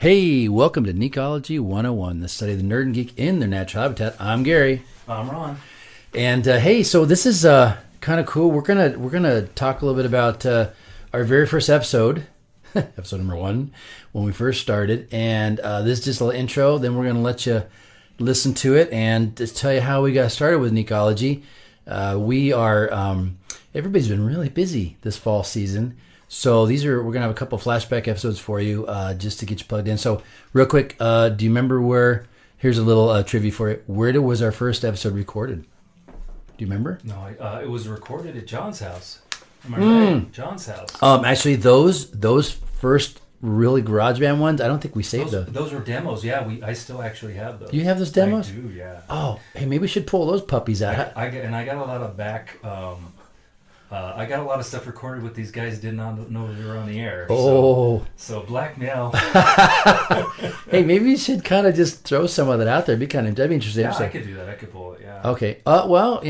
Hey, welcome to Neekology101, the study of the nerd and geek in their natural habitat. I'm Gary. I'm Ron. And hey, so this is kind of cool. We're gonna talk a little bit about our very first episode, episode number 1, when we first started. And this is just a little intro. Then we're gonna let you listen to it and just tell you how we got started with Neekology. We are everybody's been really busy this fall season. So we're going to have a couple flashback episodes for you just to get you plugged in. So real quick, do you remember here's a little trivia for you. Where was our first episode recorded? Do you remember? No, it was recorded at John's house. Am I right? John's house. Actually, those first really garage band ones, I don't think we saved those. Those were demos, yeah. I still actually have those. You have those demos? I do, yeah. Oh, hey, maybe we should pull those puppies out. I got a lot of back... I got a lot of stuff recorded with these guys did not know we were on the air. Oh. So blackmail. Hey, maybe you should kind of just throw some of that out there. That'd be interesting. Yeah, I could do that. I could pull it, yeah. Okay. Well,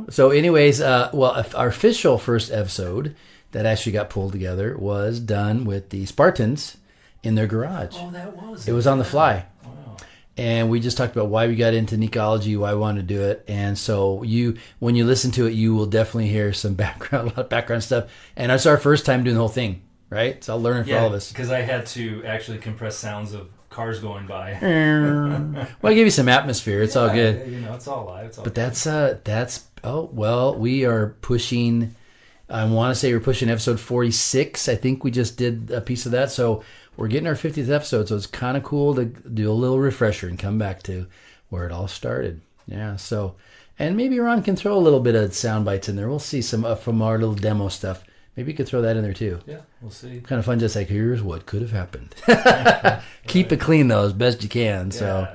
So anyways, our official first episode that actually got pulled together was done with the Spartans in their garage. Oh, that was it. It was on the fly. Wow. And we just talked about why we got into Neekology, why we wanted to do it. And so when you listen to it, you will definitely hear some a lot of background stuff. And it's our first time doing the whole thing, right? It's all learning for all of us. Because I had to actually compress sounds of cars going by. Well, I give you some atmosphere. It's all good. It's all live. It's all but good. we are pushing, I want to say we're pushing episode 46. I think we just did a piece of that. So we're getting our 50th episode, so it's kind of cool to do a little refresher and come back to where it all started. Yeah, so, and maybe Ron can throw a little bit of sound bites in there. We'll see some from our little demo stuff. Maybe you could throw that in there too. Yeah, we'll see. Kind of fun, just like, here's what could have happened. Keep it clean, though, as best you can. So,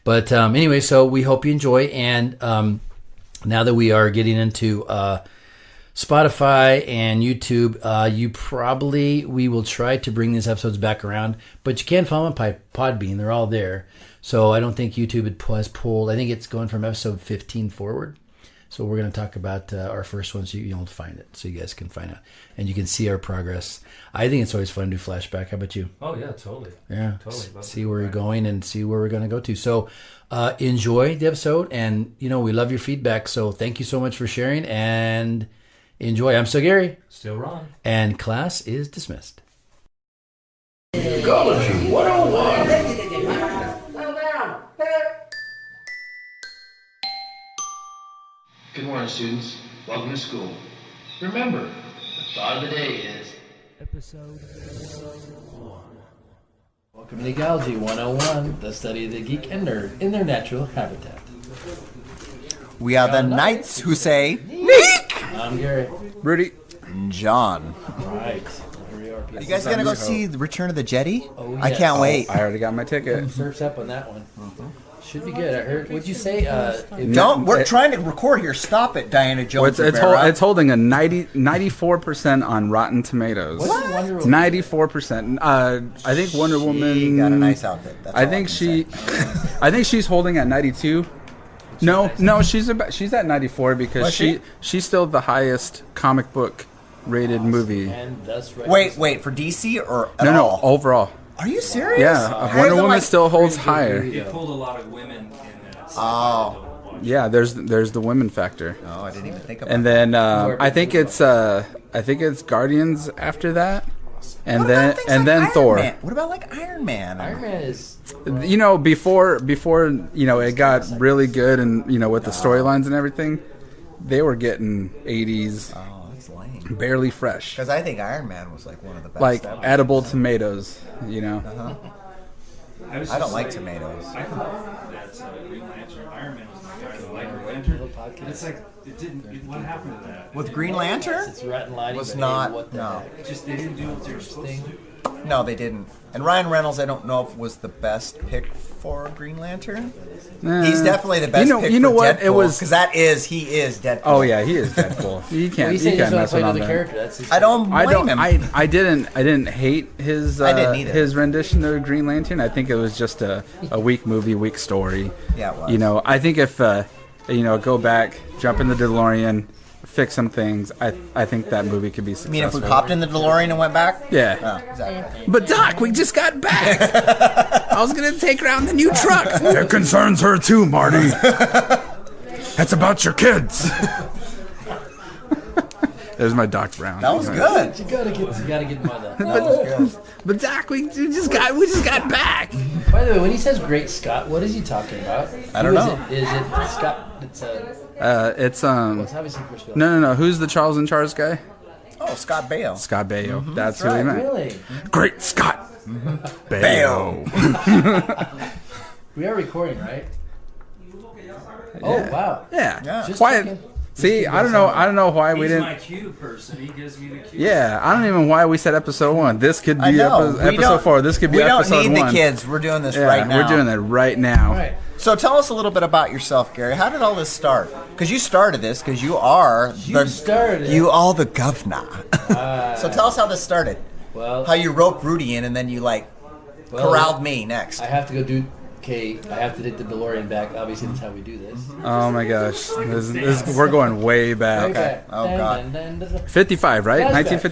but anyway, so we hope you enjoy. And now that we are getting into Spotify and YouTube, we will try to bring these episodes back around, but you can follow them on Podbean. They're all there. So I don't think YouTube has pulled. I think it's going from episode 15 forward. So we're going to talk about our first one, so you'll find it, so you guys can find out. And you can see our progress. I think it's always fun to do flashback. How about you? Oh, yeah, totally. Yeah, totally. See where you're going and see where we're going to go to. So enjoy the episode, and, we love your feedback. So thank you so much for sharing, and enjoy. I'm still Gary. Still Ron. And class is dismissed. Neekology 101. Good morning, students. Welcome to school. Remember, the thought of the day is... Episode 1. Welcome to Neekology 101, the study of the geek and nerd in their natural habitat. We are the knights who say, Neek! I'm Gary. Rudy. And John. Right. Here we are. Are you guys going to go see The Return of the Jedi? Oh, yes. I can't wait. I already got my ticket. Surf's up on that one. Should be good. I heard. What'd you say? No, we're trying to record here. Stop it, Diana Jones. It's holding a 94% on Rotten Tomatoes. What's Wonder Woman? 94%. I think Wonder Woman. She got a nice outfit. That's I think she's holding at 92. No, she's at 94 because she's still the highest comic book rated movie. And thus wait, for DC or at No, all? overall. Are you serious? Yeah, Wonder Woman still holds higher. It pulled a lot of women in that. Oh. Yeah, there's the women factor. Oh, I didn't even think about And then I think it's Guardians after that, and then Thor. Man? What about like Iron Man? Iron Man is. Before it got really good and with the storylines and everything, they were getting 80s. Oh, that's lame. Barely fresh. Because I think Iron Man was like one of the best. Like ever. edible tomatoes, Uh-huh. I don't like tomatoes. I thought that Green Lantern, Iron Man was my guy. I like Green Lantern. It's like it didn't. What happened to that? With Green Lantern? It's rat and lighting, Was but not. hey, what the No. heck? Just they didn't do what they were supposed to do. No, they didn't. And Ryan Reynolds, I don't know if was the best pick for Green Lantern. He's definitely the best pick for what? Deadpool. Because he is Deadpool. Oh yeah, he is Deadpool. You can't mess with that. I don't blame him. I didn't hate his I didn't either. his rendition of Green Lantern. I think it was just a weak movie, weak story. Yeah, it was. I think if go back, jump in the DeLorean, fix some things, I think that movie could be I successful. mean, if we popped in the DeLorean and went back? Yeah. Oh, exactly. But Doc, we just got back. I was gonna take her out in the new truck. It concerns her too, Marty. It's about your kids. There's my Doc Brown. That was good. You gotta get my that. That was good. But Doc, we just got back. By the way, when he says Great Scott, what is he talking about? I don't know. Is it Scott? It's It's it's obviously Chris Phillips. no. Who's the Charles in Charge guy? Oh, Scott Baio. Scott Baio. That's who right. he meant. Really? Great Scott. Baio. We are recording, right? Oh wow! Yeah. Yeah. Just Why? checking. See, I don't know why we He's didn't. my cue person. He gives me the cue. Yeah, I don't even why we said episode 1. This could be I know. episode 4. This could be we episode 1. don't need the kids. We're doing this Yeah, right now. we're doing it right now. All right. So tell us a little bit about yourself, Gary. How did all this start? Because you started this, because you are started all the governor. So tell us how this started. Well, How you roped Rudy in, and then you corralled me next. I have to go do. Okay, I have to take the DeLorean back. Obviously, that's how we do this. Oh my gosh, we're going way back. Okay. Oh, God. 55, right? Flashback.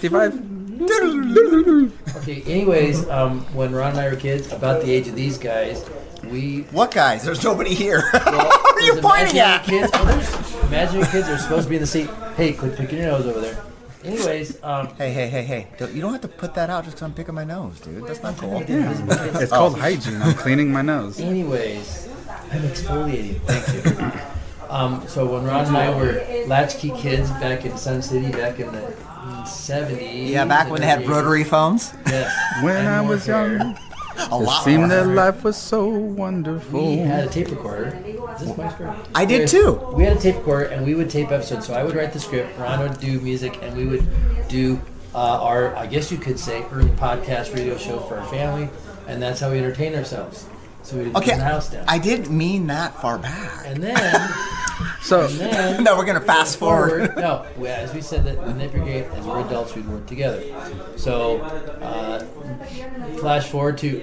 1955. Okay. Anyways, when Ron and I were kids, about the age of these guys, we. What guys? There's nobody here. Well, what are you there's pointing imaginary at? Kids. Oh, there's imaginary kids are supposed to be in the seat. Hey, quit picking your nose over there. Anyways, Hey. You don't have to put that out just because I'm picking my nose, dude. That's not cool. It's called hygiene. I'm cleaning my nose. Anyways, I'm exfoliating. Thank you. So when Ron and I were latchkey kids back in Sun City, back in the 70s. Yeah, back when they had rotary phones. Yes. When and I more was hair. young, A lot it seemed more that hair. life was so wonderful. We had a tape recorder. Is this my script? I did Anyways, too. We had a tape recorder and we would tape episodes. So I would write the script, Ron would do music, and we would do our, I guess you could say, early podcast radio show for our family. And that's how we entertained ourselves. So we would Okay, turn the house down. I didn't mean that far back. And then, So, No, we're gonna fast forward. No, as we said that the Nip Brigade, as we're adults, we'd work together. So, flash forward to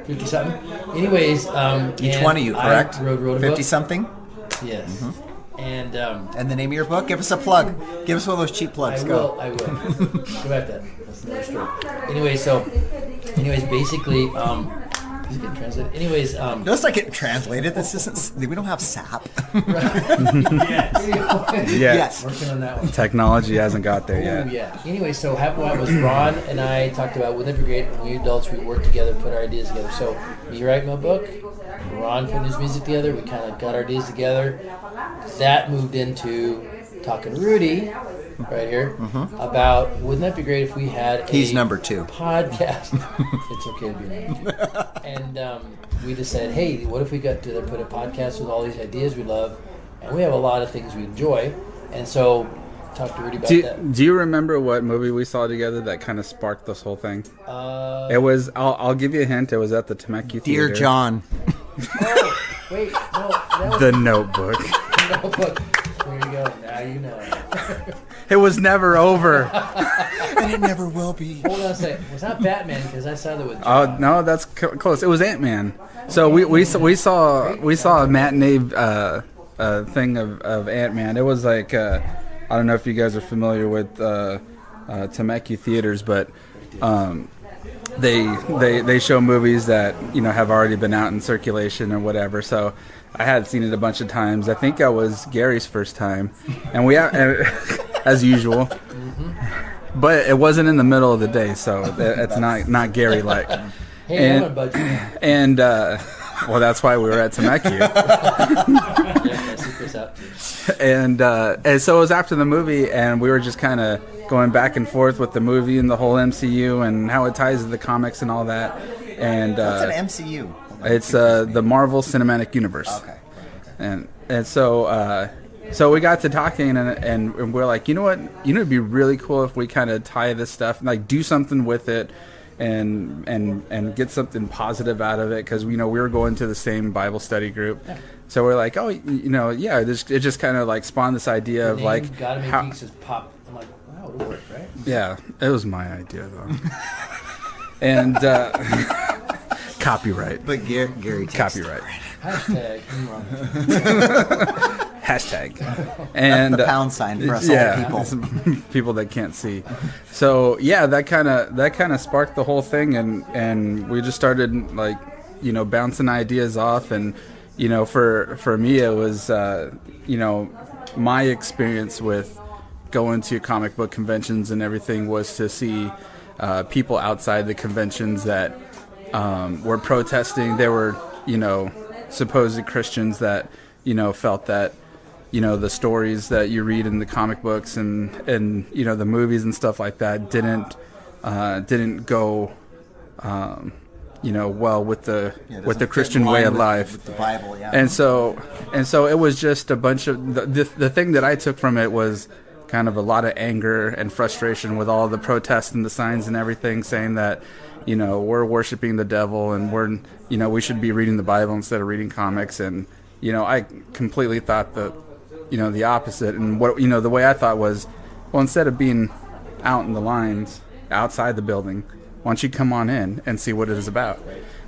50 something. Anyways, Each and one of you, correct? I wrote a 50 book. something. Yes. And And the name of your book? Give us a plug. Give us one of those cheap plugs. Go. I will. Go back to that. That's another story. Anyways, basically, is it getting translated? Anyways, Just like it translated. This isn't. We don't have SAP. yes, working on that one. technology hasn't got there Oh, yet. yeah. Anyway, so what happened was Ron and I talked about with Nip Brigade, and we adults, we worked together, put our ideas together. So me writing my book, Ron putting his music together, we kind of got our ideas together. That moved into talking to Rudy, right here, about wouldn't that be great if we had He's a number 2. podcast. It's okay to be number 2. And we just said, hey, what if we got to put a podcast with all these ideas we love, and we have a lot of things we enjoy, and so talk to Rudy about that. Do you remember what movie we saw together that kind of sparked this whole thing? It was. I'll give you a hint. It was at the Temecula Dear Theater. John. Oh, wait, no, that was The Notebook. the notebook. There you go. Now you know. It was never over. And it never will be. Hold on a second. It was not Batman because I saw that with Oh John. no, that's close. It was Ant-Man. So we saw a matinee thing of Ant-Man. It was like I don't know if you guys are familiar with Temecula theaters, but they show movies that have already been out in circulation or whatever. So I had seen it a bunch of times. I think I was Gary's first time, and we as usual. But it wasn't in the middle of the day, so it's not Gary like. Hey, I'm on a budget. And well, that's why we were at Temecula. Yeah, I see Chris out too. And so it was after the movie, and we were just kind of going back and forth with the movie and the whole MCU and how it ties to the comics and all that. And What's an MCU? it's the Marvel Cinematic Universe. Okay. And so we got to talking, and we're like, you know what? It'd be really cool if we kind of tie this stuff, like do something with it, and get something positive out of it, because we were going to the same Bible study group. Yeah. So we're like, oh, yeah, it just kind of like spawned this idea of like Gotta Make how, Geeks just pop. I'm like, wow, it'll work, right? yeah, it was my idea though. And copyright. But Gary takes Copyright. Hashtag. Hashtag. And That's the pound sign for us old people. People that can't see. So yeah, that kind of sparked the whole thing, and we just started like, you know, bouncing ideas off. And you know, for me it was you know, my experience with going to comic book conventions and everything was to see people outside the conventions that were protesting. They were, you know, supposed Christians that, you know, felt that, you know, the stories that you read in the comic books and you know, the movies and stuff like that didn't go you know, well with the Christian way of life, with the Bible, yeah. and so it was just a bunch of the thing that I took from it was kind of a lot of anger and frustration with all the protests and the signs and everything saying that, you know, we're worshiping the devil and we're, you know, we should be reading the Bible instead of reading comics. And you know, I completely thought that, you know, the opposite. And what, you know, the way I thought was, well, instead of being out in the lines outside the building, why don't you come on in and see what it is about?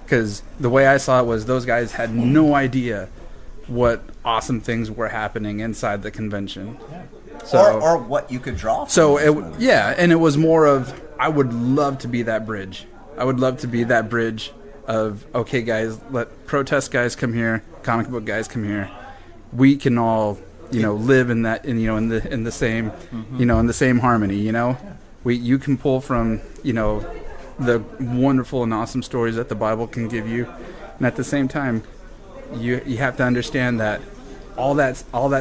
Because the way I saw it was those guys had no idea what awesome things were happening inside the convention. Yeah. So, or what you could draw from. So and it was more of, I would love to be that bridge. I would love to be that bridge of, okay guys, let protest guys come here, comic book guys come here. We can all, you know, live in that, in, you know, in the same, you know, in the same harmony, you know. You can pull from, you know, the wonderful and awesome stories that the Bible can give you, and at the same time, you have to understand that all that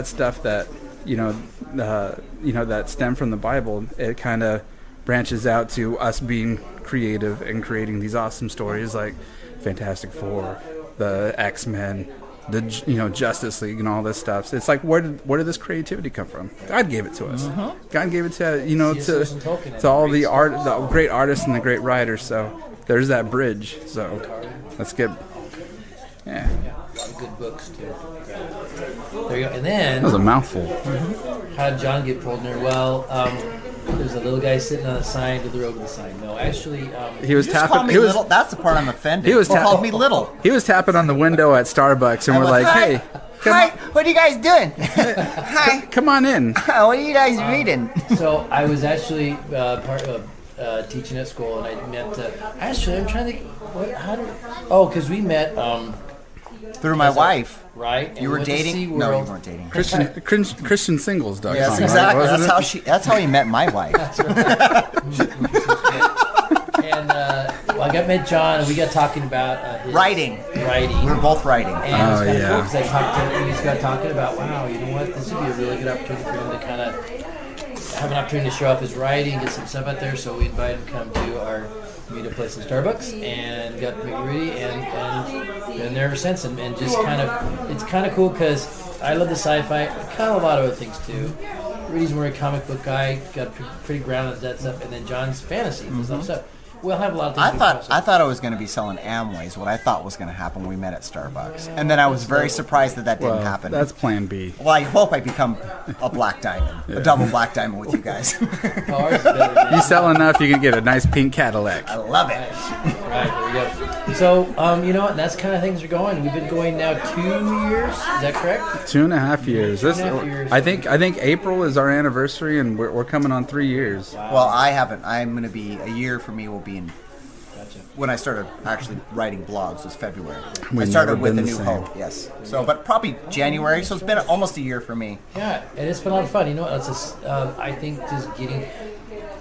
stuff that, you know, that stem from the Bible, it kind of branches out to us being creative and creating these awesome stories like Fantastic Four, the X-Men, the, you know, Justice League and all this stuff. So it's like, where did this creativity come from? God gave it to us. God gave it to, you know, to all the great artists and the great writers. So there's that bridge. So let's get, yeah. A lot of good books too. There you go. And then That was a mouthful. How did John get pulled in there? Well, there's a little guy sitting on a sign to the road with a sign. No, actually, he was You just tapping. called me He was little. That's the part I'm offended. He was called me little. He was tapping on the window at Starbucks, and we're like, Hi. "Hey, Hi, what are you guys doing? Hi, come on in." what are you guys reading? so I was actually part of teaching at school, and I met. Actually, I'm trying to think. Because we met. Through my wife. Right. And You we were went to dating? No, SeaWorld. you weren't dating. Christian Singles.com. Yes, right? exactly. Wasn't That's it? That's how he met my wife. And I met John, and we got talking about his Writing. Writing. We were both writing. And it was kind of yeah. cool because I talked to him, and he's got talking about, wow, you know what, this would be a really good opportunity for him to kind of have an opportunity to show off his writing, get some stuff out there. So we invited him to come to our meet a place in Starbucks and got to meet Rudy, and been there ever since. And just kind of, it's kind of cool because I love the sci-fi, kind of a lot of other things too. Rudy's more a comic book guy, got pretty grounded in that stuff, and then John's fantasy and stuff. We'll have a lot of things. I thought I was going to be selling Amways. What I thought was going to happen when we met at Starbucks, and then I was very surprised that didn't happen. That's Plan B. Well, I hope I become a black diamond, a double black diamond with you guys. Ours is better than You sell enough, you can get a nice pink Cadillac. I love it. Right, there we go. So, you know what, and that's kind of things are going. We've been going now 2 years, is that correct? 2.5 years. 2.5 years. I think April is our anniversary, and we're coming on 3 years. Wow. Well, I haven't. I'm going to be, a year for me will be in, Gotcha. when I started actually writing blogs was February. We've I started never with been A the New same. Hope, yes. So, but probably January, so it's been almost a year for me. Yeah, and it's been a lot of fun. You know, it's just, I think just getting,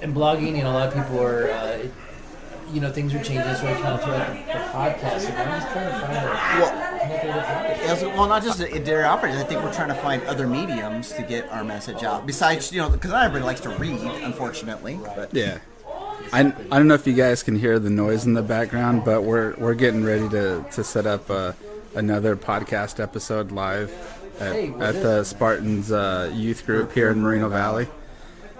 and blogging, you know, a lot of people are, you know, things are changing. That's why I kind of threw out the podcast. And I'm just trying to find Well, not just dairy operators. I think we're trying to find other mediums to get our message out. Besides, you know, because not everybody likes to read, unfortunately. But Yeah. I don't know if you guys can hear the noise in the background, but we're getting ready to set up another podcast episode live at the Spartans youth group here in Moreno Valley.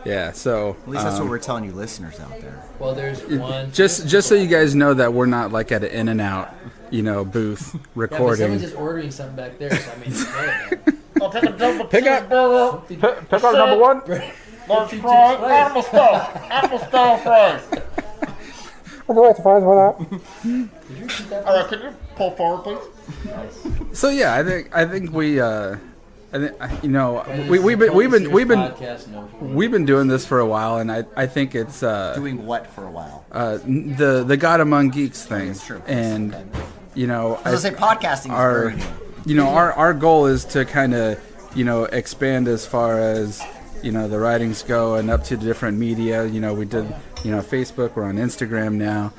Yeah, so at least that's what we're telling you listeners out there. well, there's one. just so you guys know that we're not like at an in and out, you know, booth Yeah, but recording. someone's just ordering something back there, so I mean, go ahead, Pick up Pick up number one. man. Large fries, apple style fries. Would you like the fries with that? All right, can you pull forward, please? So yeah, I think we we've been doing this for a while, and I think it's Doing what for a while? the God Among Geeks thing. That's true. And As I say, podcasting is very new. our goal is to kind of expand as far as the writings go and up to different media. We did Facebook, we're on Instagram now.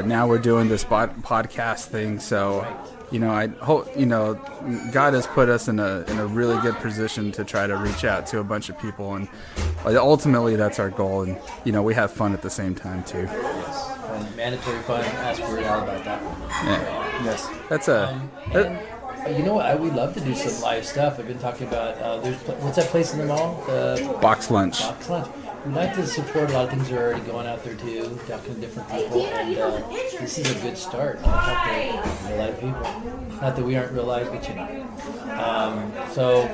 Now we're doing this podcast thing. So I hope God has put us in a really good position to try to reach out to a bunch of people, and ultimately that's our goal. And we have fun at the same time too. Yes. Mandatory fun. Ask Weird Al about that one. Yeah. Yes. That's you know what? We'd love to do some live stuff. I've been talking about what's that place in the mall? Box Lunch. Box Lunch. We'd like to support a lot of things that are already going out there too, talking to different people, and this is a good start. Talk to real live people. Not that we aren't real live, but so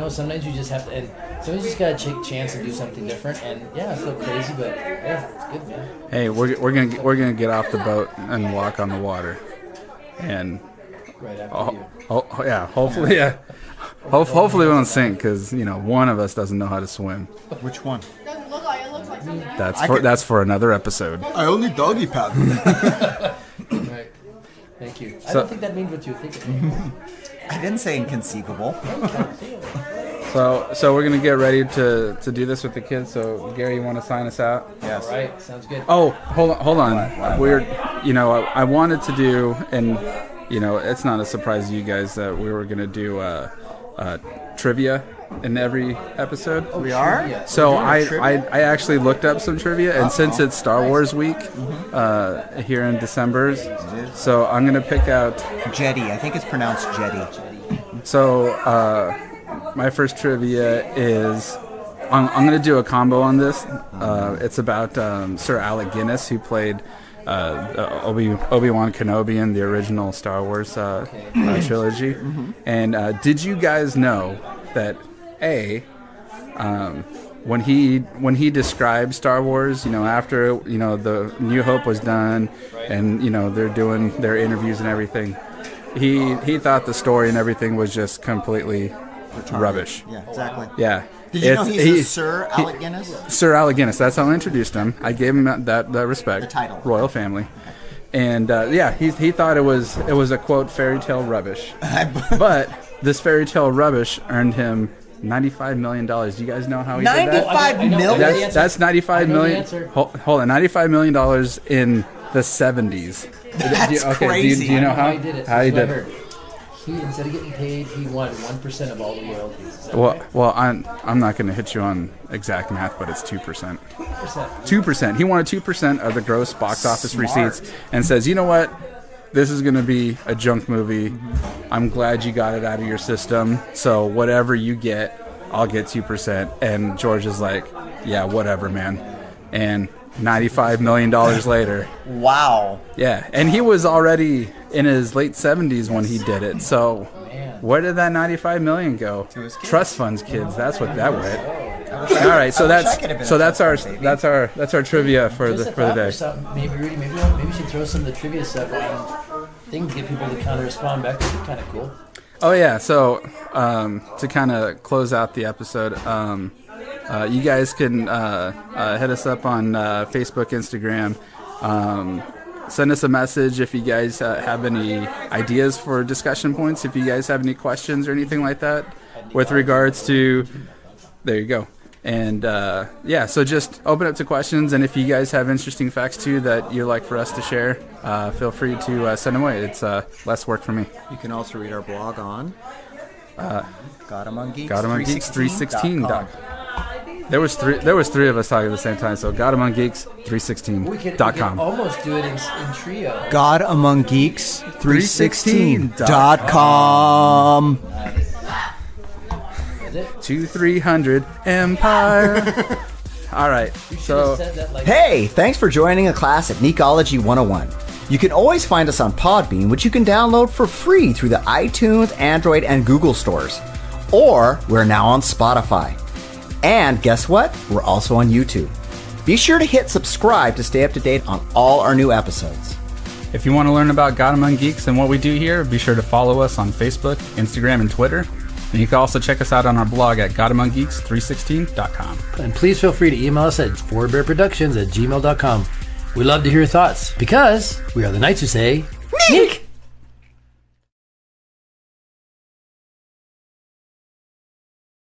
sometimes you just have to, and sometimes you just gotta take a chance and do something different. And yeah, it's a little crazy, but yeah, it's good, man. Hey, we're gonna get off the boat and walk on the water, and Right after you. hopefully, hopefully we don't sink, because one of us doesn't know how to swim. Which one? Doesn't look like it. Looks like something. That's for another episode. I only doggy paddle. Right. Thank you. I don't think that means what you're thinking. I didn't say inconceivable. So we're gonna get ready to do this with the kids. So Gary, you want to sign us out? Yes. All right. Sounds good. Oh, hold on. I wanted to do, and it's not a surprise to you guys that we were gonna do trivia in every episode. We are? Yeah. So I actually looked up some trivia, and since it's Star Wars week here in December, so I'm gonna pick out Jetty. I think it's pronounced Jetty. So my first trivia is I'm going to do a combo on this. It's about Sir Alec Guinness, who played Obi-Wan Kenobi in the original Star Wars trilogy. And did you guys know that when he described Star Wars, after the New Hope was done, and they're doing their interviews and everything, he thought the story and everything was just completely rubbish. Yeah, exactly. Yeah. Did you know he's Sir Alec Guinness? Sir Alec Guinness. That's how I introduced him. I gave him that respect. The title. Royal family. And he thought it was a quote fairy tale rubbish. But this fairy tale rubbish earned him $95 million. Do you guys know how he did that? $95 million? That's $95 million. Answer. Hold on, $95 million in the 70s. That's crazy. Do you know how how he did it? How he That's did what I it? heard. He, instead of getting paid, he won 1% of all the royalties. Is that Well, right? well, I'm not going to hit you on exact math, but it's 2%. 2%. He wanted 2% of the gross box office receipts, and says, you know what? This is going to be a junk movie. I'm glad you got it out of your system. So whatever you get, I'll get 2%. And George is like, yeah, whatever, man. And $95 million later. Wow. Yeah, and he was already in his late 70s when he did it. So where did that $95 million go? To his kids. Trust funds, kids. That's what that went. All right, so that's our trivia for Just the a thought day. for something. Maybe Rudy, maybe we should throw some of the trivia stuff on thing to get people to kind of respond back. That'd be kind of cool. Oh yeah, so to kind of close out the episode, you guys can hit us up on Facebook, Instagram. Send us a message if you guys have any ideas for discussion points. If you guys have any questions or anything like that with regards to, there you go. And so just open up to questions. And if you guys have interesting facts too that you'd like for us to share, feel free to send them away. It's less work for me. You can also read our blog on GodAmongGeeks316.com. GodAmongGeeks316.com. There was three of us talking at the same time, so GodAmongGeeks316.com. We can almost do it in trio. GodAmongGeeks316.com. Is it? 2300 Empire. All right, so Said that like Hey, thanks for joining a class at Neekology101. You can always find us on Podbean, which you can download for free through the iTunes, Android, and Google stores. Or we're now on Spotify. And guess what? We're also on YouTube. Be sure to hit subscribe to stay up to date on all our new episodes. If you want to learn about God Among Geeks and what we do here, be sure to follow us on Facebook, Instagram, and Twitter. And you can also check us out on our blog at godamonggeeks316.com. And please feel free to email us at forwardbearproductions@gmail.com. We love to hear your thoughts because we are the Knights who say, Neek!